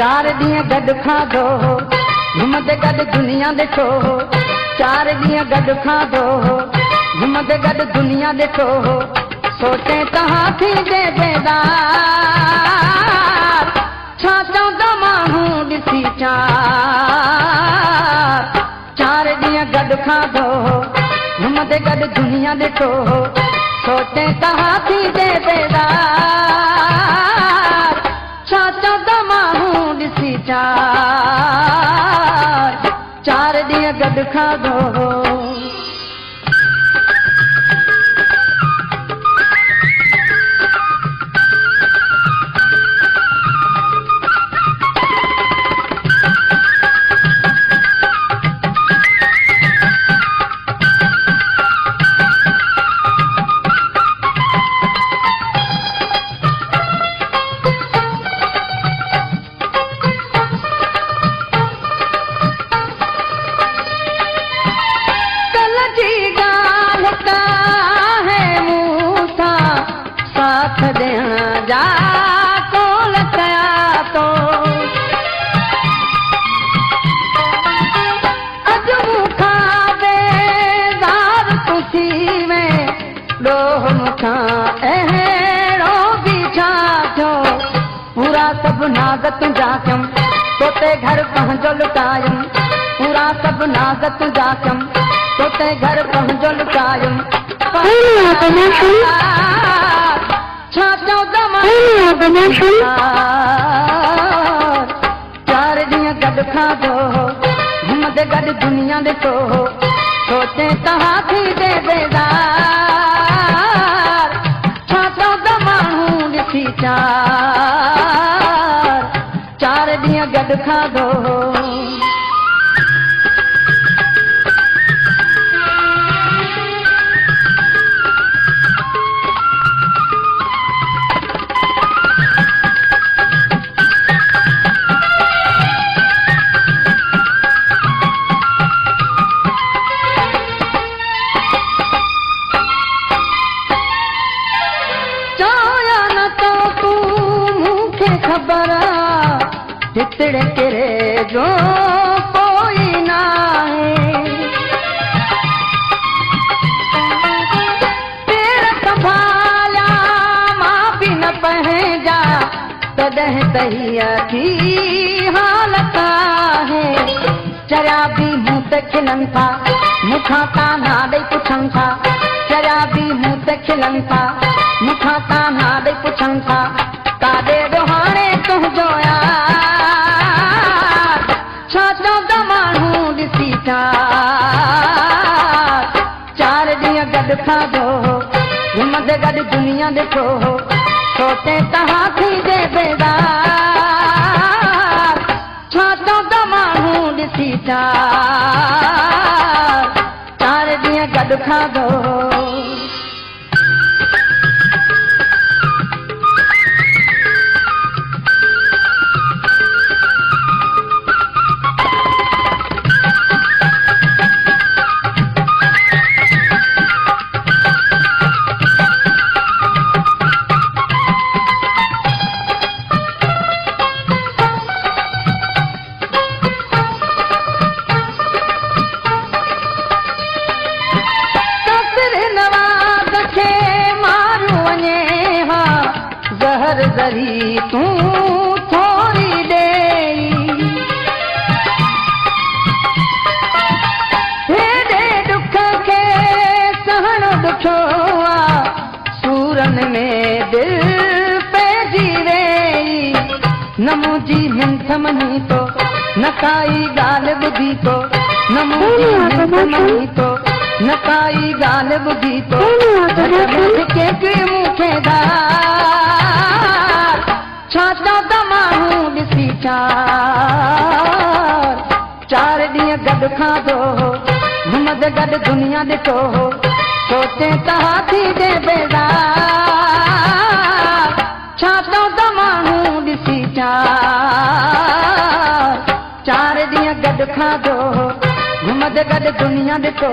चार ॾींहं गॾु खाधो घुमंदे गॾु दुनिया ॾिठो 4 ॾींहं गॾु खाधो घुमंदे गॾु दुनिया ॾिठो सोचे तव्हां थींदे बेदार छा चवंदा माण्हू ॾिसी 4 ॾींहं गॾु खाधो घुमंदे गॾु दुनिया ॾिठो सोचे तव्हां थींदे बेदार छा चवंदा माण्हू ॾिसी 4 ॾींहं गॾु खाधो नाज़ तुंहिंजा कयमि तोते घर पंहिंजो लुटायमि पूरा सभु नाज़ तुंहिंजा कयमि तोते घर पंहिंजो लुटायमि छा चवंदा 4 ॾींहं गॾु खाधो घुमंदे गॾु दुनिया ॾिठो सोचे तव्हां थींदे बेदार छा चवंदा माण्हू ॾिसी 4 ॾींहं गॾु खाधो हितड़े तेरे जो कोई ना है तेरा संभाला मां भी न पहजा तॾहिं तहिया की हालत है चरिया भी मुंह ते खिलनि था मूंखां ताना ॾेई पुछनि था चरिया भी मुंह ते खिलनि था मूंखां ताना ॾेई पुछनि था काॾे ॾो हाणे तुंहिंजो यार छा चवंदा माण्हू ॾिसी 4 ॾींहं गॾु खाधो घुमंदे गॾु दुनिया ॾिठो सोचे तव्हां थींदे बेदार छा चवंदा माण्हू ॾिसी 4 ॾींहं गॾु खाधो ज़री तूं थोरी ॾेई हेॾे दुख खे सहण ॾुखियो आहे सूरनि में दिलि पइजी वई न मुंहिंजी मिंथ मञी थो न काई ॻाल्हि ॿुधी थो न मुंहिंजी मिंथ मञी थो न काई ॻाल्हि ॿुधी थो मूंखे छा चवंदा माण्हू ॾिसी 4 ॾींहं गॾु खाधो घुमंदे गॾु दुनिया ॾिठो सोचे तव्हां थींदे बेदार छा चवंदा माण्हू ॾिसी 4 ॾींहं गॾु खाधो घुमंदे गॾु दुनिया ॾिठो